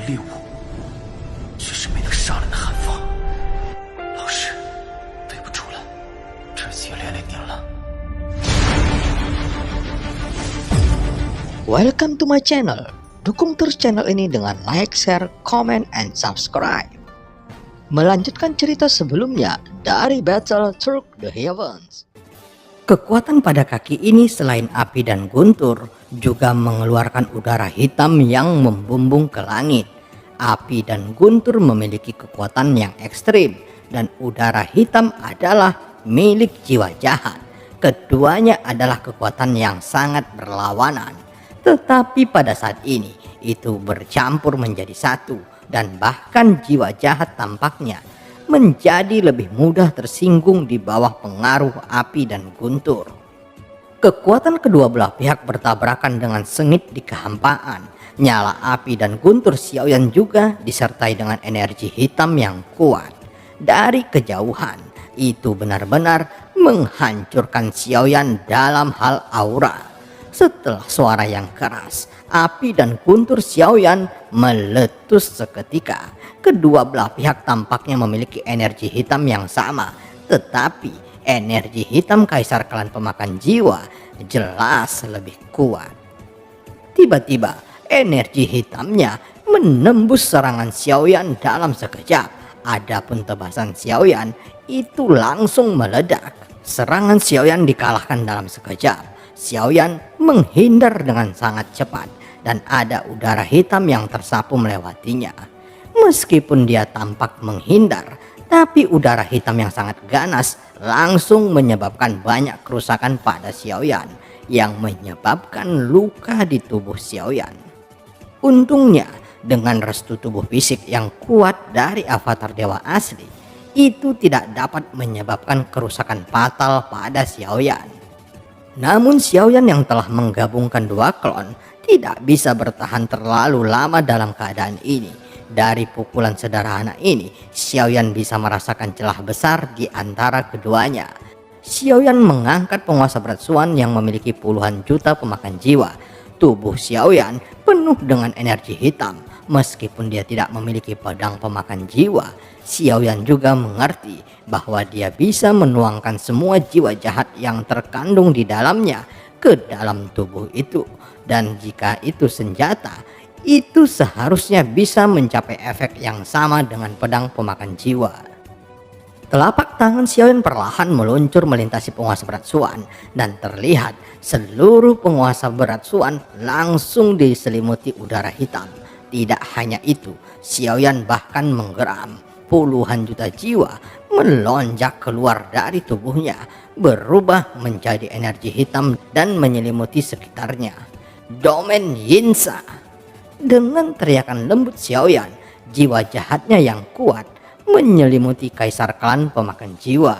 猎物，却是没能杀人的寒风。老师，对不住了，这次也连累您了。Welcome to my channel. Dukung terus channel ini dengan like, share, comment, and subscribe. Melanjutkan cerita sebelumnya dari Battle Through the Heavens. Kekuatan pada kaki ini selain api dan guntur juga mengeluarkan udara hitam yang membumbung ke langit. Api dan guntur memiliki kekuatan yang ekstrim dan udara hitam adalah milik jiwa jahat. Keduanya adalah kekuatan yang sangat berlawanan. Tetapi pada saat ini itu bercampur menjadi satu dan bahkan jiwa jahat tampaknya menjadi lebih mudah tersinggung di bawah pengaruh api dan guntur. Kekuatan kedua belah pihak bertabrakan dengan sengit di kehampaan. Nyala api dan guntur Xiaoyan juga disertai dengan energi hitam yang kuat. Dari kejauhan itu benar-benar menghancurkan Xiaoyan dalam hal aura. Setelah suara yang keras, api dan guntur Xiaoyan meletus seketika. Kedua belah pihak tampaknya memiliki energi hitam yang sama, tetapi energi hitam Kaisar Klan Pemakan Jiwa jelas lebih kuat. Tiba-tiba energi hitamnya menembus serangan Xiaoyan dalam sekejap. Adapun tebasan Xiaoyan itu langsung meledak. Serangan Xiaoyan dikalahkan dalam sekejap. Xiaoyan menghindar dengan sangat cepat dan ada udara hitam yang tersapu melewatinya. Meskipun dia tampak menghindar, tapi udara hitam yang sangat ganas langsung menyebabkan banyak kerusakan pada Xiaoyan yang menyebabkan luka di tubuh Xiaoyan. Untungnya dengan restu tubuh fisik yang kuat dari avatar dewa asli, itu tidak dapat menyebabkan kerusakan fatal pada Xiaoyan. Namun Xiaoyan yang telah menggabungkan dua klon tidak bisa bertahan terlalu lama dalam keadaan ini. Dari pukulan sederhana ini, Xiaoyan bisa merasakan celah besar di antara keduanya. Xiaoyan mengangkat penguasa berat Xuan yang memiliki puluhan juta pemakan jiwa. Tubuh Xiaoyan penuh dengan energi hitam. Meskipun dia tidak memiliki pedang pemakan jiwa, Xiaoyan juga mengerti bahwa dia bisa menuangkan semua jiwa jahat yang terkandung di dalamnya ke dalam tubuh itu. Dan jika itu senjata, itu seharusnya bisa mencapai efek yang sama dengan pedang pemakan jiwa. Telapak tangan Xiaoyan perlahan meluncur melintasi penguasa berat Xuan dan terlihat seluruh penguasa berat Xuan langsung diselimuti udara hitam. Tidak hanya itu, Xiaoyan bahkan menggeram. Puluhan juta jiwa melonjak keluar dari tubuhnya, berubah menjadi energi hitam dan menyelimuti sekitarnya. Domain Yinsa. Dengan teriakan lembut Xiaoyan, jiwa jahatnya yang kuat menyelimuti Kaisar Klan Pemakan Jiwa.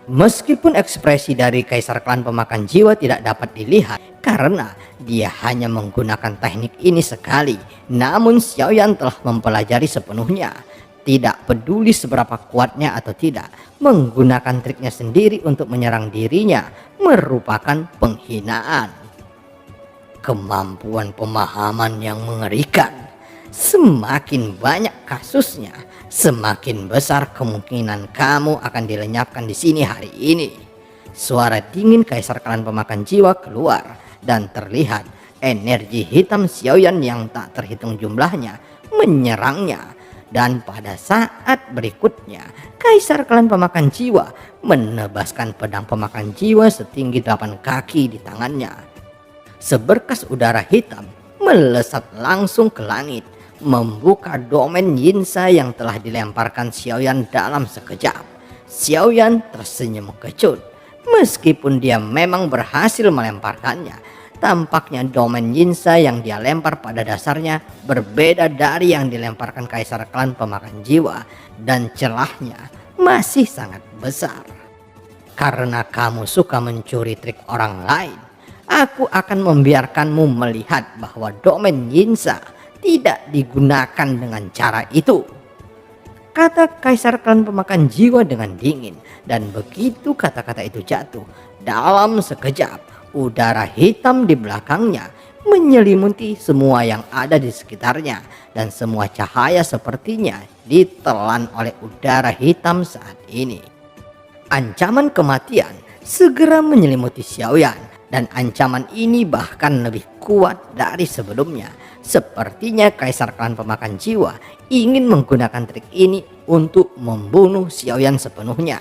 Meskipun ekspresi dari Kaisar Klan Pemakan Jiwa tidak dapat dilihat karena dia hanya menggunakan teknik ini sekali, namun Xiaoyan telah mempelajari sepenuhnya. Tidak peduli seberapa kuatnya atau tidak, menggunakan triknya sendiri untuk menyerang dirinya merupakan penghinaan. Kemampuan pemahaman yang mengerikan. Semakin banyak kasusnya, semakin besar kemungkinan kamu akan dilenyapkan di sini hari ini. Suara dingin Kaisar Klan Pemakan Jiwa keluar dan terlihat energi hitam Xiaoyan yang tak terhitung jumlahnya menyerangnya. Dan pada saat berikutnya, Kaisar Klan Pemakan Jiwa menebaskan pedang pemakan jiwa setinggi 8 kaki di tangannya. Seberkas udara hitam melesat langsung ke langit, membuka domain Yinsa yang telah dilemparkan Xiaoyan dalam sekejap. Xiaoyan tersenyum kecut. Meskipun dia memang berhasil melemparkannya, tampaknya domain Yinsa yang dia lempar pada dasarnya berbeda dari yang dilemparkan Kaisar Klan Pemakan Jiwa, dan celahnya masih sangat besar. Karena kamu suka mencuri trik orang lain, aku akan membiarkanmu melihat bahwa domain Yinsa tidak digunakan dengan cara itu, kata Kaisar Klan Pemakan Jiwa dengan dingin. Dan begitu kata-kata itu jatuh, dalam sekejap udara hitam di belakangnya menyelimuti semua yang ada di sekitarnya, dan semua cahaya sepertinya ditelan oleh udara hitam saat ini. Ancaman kematian segera menyelimuti Xiaoyan, dan ancaman ini bahkan lebih kuat dari sebelumnya. Sepertinya Kaisar Klan Pemakan Jiwa ingin menggunakan trik ini untuk membunuh Xiaoyan sepenuhnya.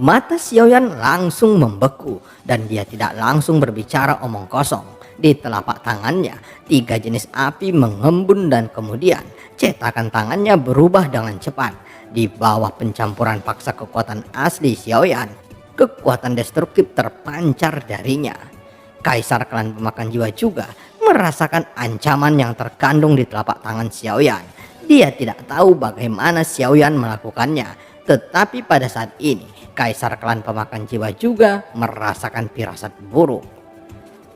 Mata Xiaoyan langsung membeku dan dia tidak langsung berbicara omong kosong. Di telapak tangannya 3 jenis api mengembun dan kemudian cetakan tangannya berubah dengan cepat. Di bawah pencampuran paksa kekuatan asli Xiaoyan, kekuatan destruktif terpancar darinya. Kaisar Klan Pemakan Jiwa juga merasakan ancaman yang terkandung di telapak tangan Xiaoyan. Dia tidak tahu bagaimana Xiaoyan melakukannya, tetapi pada saat ini Kaisar Klan Pemakan Jiwa juga merasakan firasat buruk.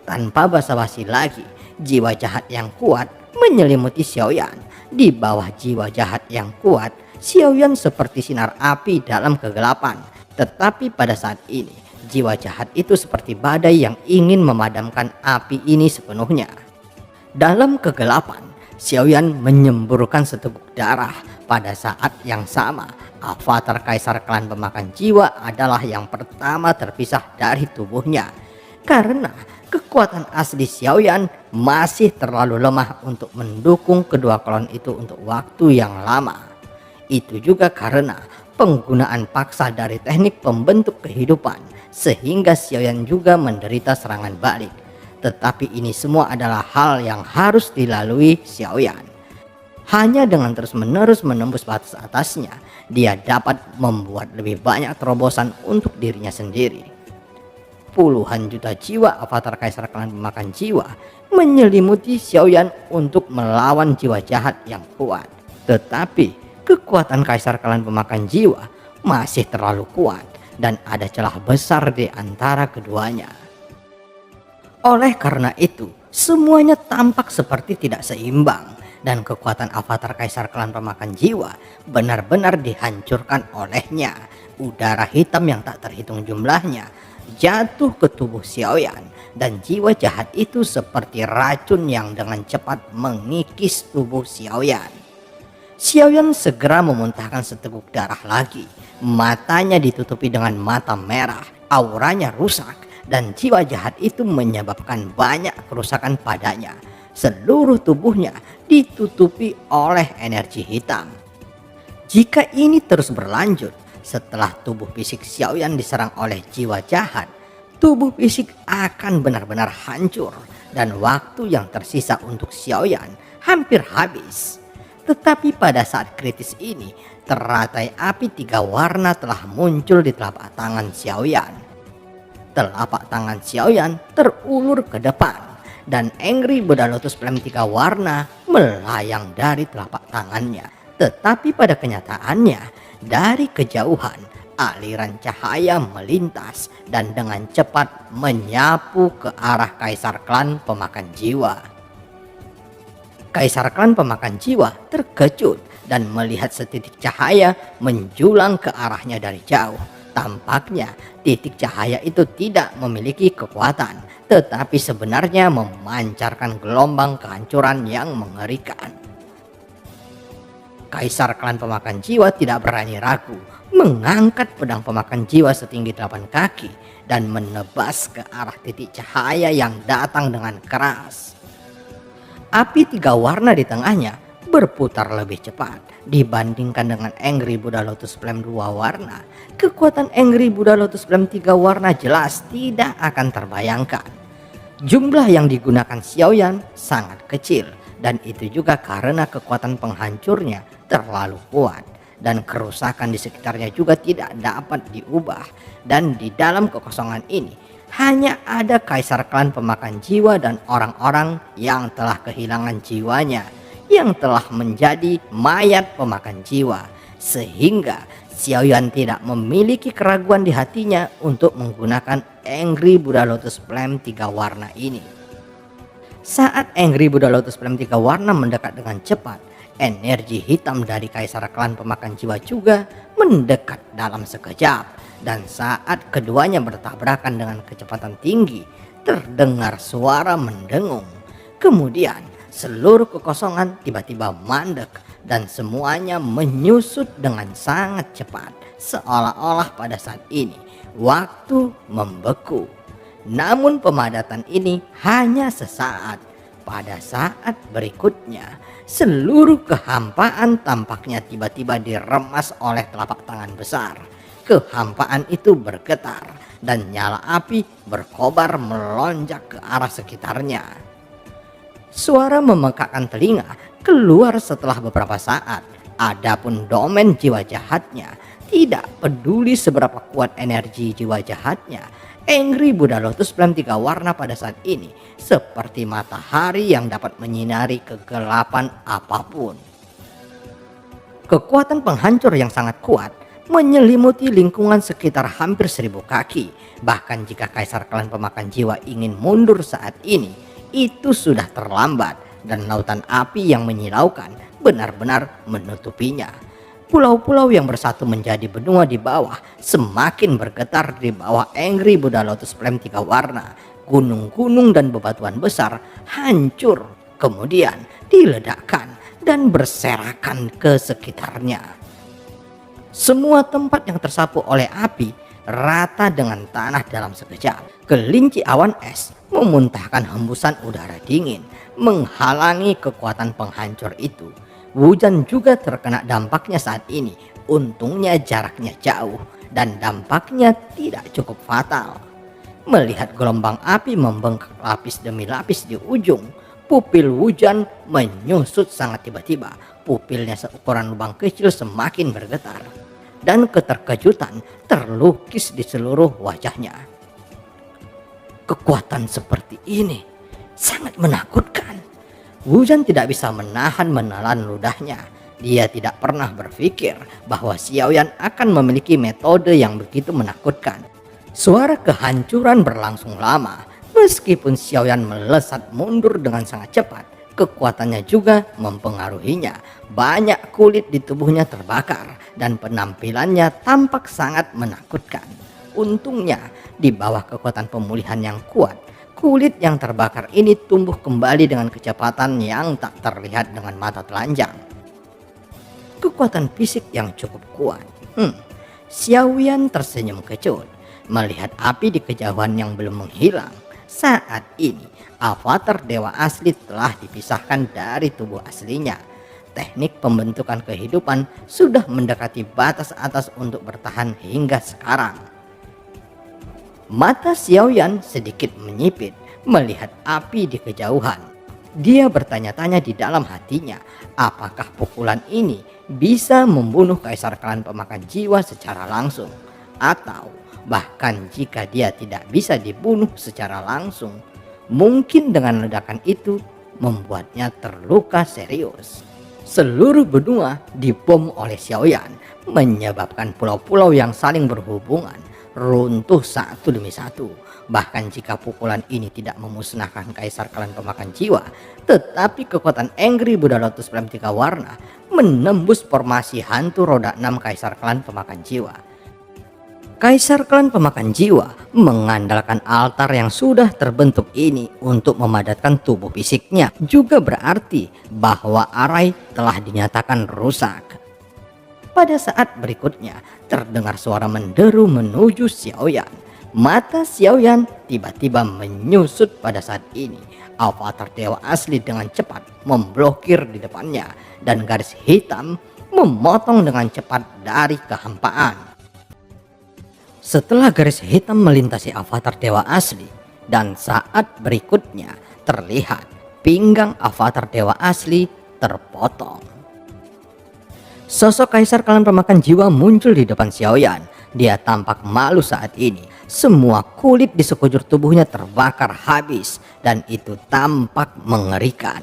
Tanpa basa-basi lagi, jiwa jahat yang kuat menyelimuti Xiaoyan. Di bawah jiwa jahat yang kuat, Xiaoyan seperti sinar api dalam kegelapan. Tetapi pada saat ini, jiwa jahat itu seperti badai yang ingin memadamkan api ini sepenuhnya. Dalam kegelapan, Xiaoyan menyemburkan seteguk darah. Pada saat yang sama, avatar Kaisar Klan Pemakan Jiwa adalah yang pertama terpisah dari tubuhnya. Karena kekuatan asli Xiaoyan masih terlalu lemah untuk mendukung kedua klon itu untuk waktu yang lama. Itu juga karena penggunaan paksa dari teknik pembentuk kehidupan, sehingga Xiaoyan juga menderita serangan balik. Tetapi ini semua adalah hal yang harus dilalui Xiaoyan. Hanya dengan terus-menerus menembus batas atasnya, dia dapat membuat lebih banyak terobosan untuk dirinya sendiri. Puluhan juta jiwa avatar Kaisar Klan Pemakan Jiwa menyelimuti Xiaoyan untuk melawan jiwa jahat yang kuat. Tetapi kekuatan Kaisar Klan Pemakan Jiwa masih terlalu kuat dan ada celah besar di antara keduanya. Oleh karena itu, semuanya tampak seperti tidak seimbang dan kekuatan avatar Kaisar Klan Pemakan Jiwa benar-benar dihancurkan olehnya. Udara hitam yang tak terhitung jumlahnya jatuh ke tubuh Xiaoyan dan jiwa jahat itu seperti racun yang dengan cepat mengikis tubuh Xiaoyan. Xiaoyan segera memuntahkan seteguk darah lagi. Matanya ditutupi dengan mata merah, auranya rusak, dan jiwa jahat itu menyebabkan banyak kerusakan padanya. Seluruh tubuhnya ditutupi oleh energi hitam. Jika ini terus berlanjut, setelah tubuh fisik Xiaoyan diserang oleh jiwa jahat, tubuh fisik akan benar-benar hancur dan waktu yang tersisa untuk Xiaoyan hampir habis. Tetapi pada saat kritis ini, teratai api 3 warna telah muncul di telapak tangan Xiaoyan. Telapak tangan Xiaoyan terulur ke depan dan Angry Buddha Lotus Flame 3 warna melayang dari telapak tangannya. Tetapi pada kenyataannya, dari kejauhan aliran cahaya melintas dan dengan cepat menyapu ke arah Kaisar Klan Pemakan Jiwa. Kaisar Klan Pemakan Jiwa terkejut dan melihat setitik cahaya menjulang ke arahnya dari jauh. Tampaknya titik cahaya itu tidak memiliki kekuatan, tetapi sebenarnya memancarkan gelombang kehancuran yang mengerikan. Kaisar Klan Pemakan Jiwa tidak berani ragu, mengangkat pedang pemakan jiwa setinggi 8 kaki dan menebas ke arah titik cahaya yang datang dengan keras. Api 3 warna di tengahnya berputar lebih cepat dibandingkan dengan Angry Buddha Lotus Flame 2 warna. Kekuatan Angry Buddha Lotus Flame 3 warna jelas tidak akan terbayangkan. Jumlah yang digunakan Xiaoyan sangat kecil, dan itu juga karena kekuatan penghancurnya terlalu kuat dan kerusakan di sekitarnya juga tidak dapat diubah. Dan di dalam kekosongan ini hanya ada Kaisar Klan Pemakan Jiwa dan orang-orang yang telah kehilangan jiwanya, yang telah menjadi mayat pemakan jiwa, sehingga Xiaoyan tidak memiliki keraguan di hatinya untuk menggunakan Angry Buddha Lotus Flame 3 warna ini. Saat Angry Buddha Lotus Flame 3 warna mendekat dengan cepat, energi hitam dari Kaisar Klan Pemakan Jiwa juga mendekat dalam sekejap. Dan saat keduanya bertabrakan dengan kecepatan tinggi, terdengar suara mendengung. Kemudian seluruh kekosongan tiba-tiba mandek dan semuanya menyusut dengan sangat cepat, seolah-olah pada saat ini waktu membeku. Namun pemadatan ini hanya sesaat. Pada saat berikutnya, seluruh kehampaan tampaknya tiba-tiba diremas oleh telapak tangan besar. Kehampaan itu bergetar dan nyala api berkobar melonjak ke arah sekitarnya. Suara memekakkan telinga keluar setelah beberapa saat. Adapun domain jiwa jahatnya, tidak peduli seberapa kuat energi jiwa jahatnya, Angry Buddha Lotus Flame 3 warna pada saat ini seperti matahari yang dapat menyinari kegelapan apapun. Kekuatan penghancur yang sangat kuat menyelimuti lingkungan sekitar hampir 1000 kaki. Bahkan jika Kaisar Klan Pemakan Jiwa ingin mundur saat ini, itu sudah terlambat dan lautan api yang menyilaukan benar-benar menutupinya. Pulau-pulau yang bersatu menjadi benua di bawah semakin bergetar di bawah Angry Buddha Lotus Flame 3 warna. Gunung-gunung dan bebatuan besar hancur, kemudian diledakkan dan berserakan ke sekitarnya. Semua tempat yang tersapu oleh api rata dengan tanah dalam sekejap. Kelinci awan es memuntahkan hembusan udara dingin menghalangi kekuatan penghancur itu. Hujan juga terkena dampaknya saat ini. Untungnya jaraknya jauh dan dampaknya tidak cukup fatal. Melihat gelombang api membengkak lapis demi lapis di ujung, pupil hujan menyusut sangat tiba-tiba. Pupilnya seukuran lubang kecil semakin bergetar dan keterkejutan terlukis di seluruh wajahnya. Kekuatan seperti ini sangat menakutkan. Hujan tidak bisa menelan ludahnya. Dia tidak pernah berpikir bahwa Xiaoyan akan memiliki metode yang begitu menakutkan. Suara kehancuran berlangsung lama. Meskipun Xiaoyan melesat mundur dengan sangat cepat, kekuatannya juga mempengaruhinya. Banyak kulit di tubuhnya terbakar dan penampilannya tampak sangat menakutkan. Untungnya di bawah kekuatan pemulihan yang kuat, kulit yang terbakar ini tumbuh kembali dengan kecepatan yang tak terlihat dengan mata telanjang. Kekuatan fisik yang cukup kuat. Xiaoyan tersenyum kecut melihat api di kejauhan yang belum menghilang. Saat ini avatar dewa asli telah dipisahkan dari tubuh aslinya. Teknik pembentukan kehidupan sudah mendekati batas atas untuk bertahan hingga sekarang. Mata Xiaoyan sedikit menyipit melihat api di kejauhan. Dia bertanya-tanya di dalam hatinya, apakah pukulan ini bisa membunuh Kaisar Klan Pemakan Jiwa secara langsung, atau bahkan jika dia tidak bisa dibunuh secara langsung, mungkin dengan ledakan itu membuatnya terluka serius. Seluruh benua dibom oleh Xiaoyan, menyebabkan pulau-pulau yang saling berhubungan runtuh satu demi satu. Bahkan jika pukulan ini tidak memusnahkan Kaisar Klan Pemakan Jiwa, tetapi kekuatan Angry Buddha Lotus Flame 3 warna menembus formasi hantu roda 6 Kaisar Klan Pemakan Jiwa. Kaisar Klan Pemakan Jiwa mengandalkan altar yang sudah terbentuk ini untuk memadatkan tubuh fisiknya. Juga berarti bahwa Arai telah dinyatakan rusak. Pada saat berikutnya terdengar suara menderu menuju Xiaoyan. Mata Xiaoyan tiba-tiba menyusut pada saat ini. Avatar dewa asli dengan cepat memblokir di depannya dan garis hitam memotong dengan cepat dari kehampaan. Setelah garis hitam melintasi avatar dewa asli dan saat berikutnya terlihat pinggang avatar dewa asli terpotong. Sosok Kaisar Klan Pemakan Jiwa muncul di depan Xiaoyan. Dia tampak malu saat ini. Semua kulit di sekujur tubuhnya terbakar habis dan itu tampak mengerikan.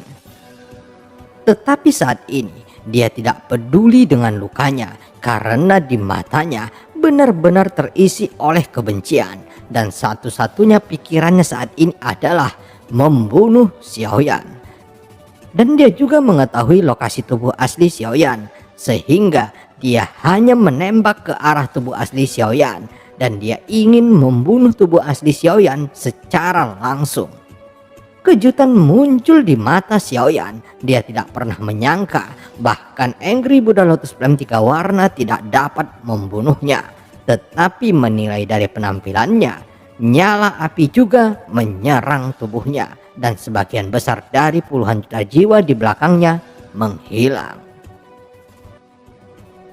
Tetapi saat ini dia tidak peduli dengan lukanya karena di matanya benar-benar terisi oleh kebencian dan satu-satunya pikirannya saat ini adalah membunuh Xiaoyan. Dan dia juga mengetahui lokasi tubuh asli Xiaoyan sehingga dia hanya menembak ke arah tubuh asli Xiaoyan dan dia ingin membunuh tubuh asli Xiaoyan secara langsung. Kejutan muncul di mata Xiaoyan. Dia tidak pernah menyangka bahkan Angry Buddha Lotus Flame 3 warna tidak dapat membunuhnya. Tetapi menilai dari penampilannya, nyala api juga menyerang tubuhnya. Dan sebagian besar dari puluhan juta jiwa di belakangnya menghilang.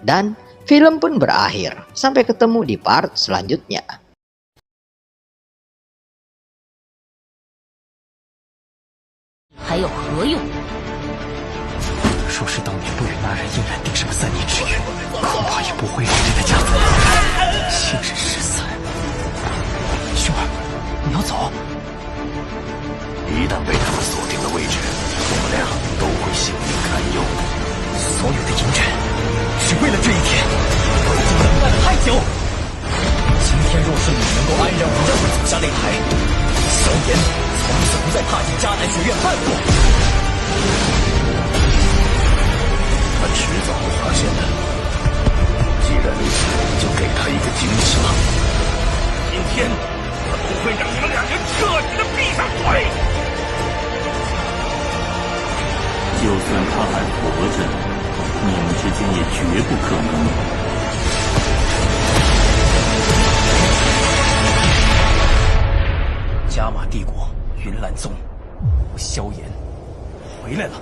Dan film pun berakhir. Sampai ketemu di part selanjutnya. 还有何用？若是当年不与那人硬然定上3年之约，恐怕也不会是这个家族。现身失散，兄儿，你要走？一旦被他们锁定了位置，我们俩都会性命堪忧。所有的迎战，只为了这一天，我已经等待了太久。今天若是你能够安然无恙地走下擂台，萧炎从此不再踏进迦南学院半步。他迟早会发现的。既然如此，就给他一个惊喜吧。今天我不会让你们两人彻底的闭上嘴。就算他还活着，你们之间也绝不可能。加玛帝国云岚宗，萧炎回来了。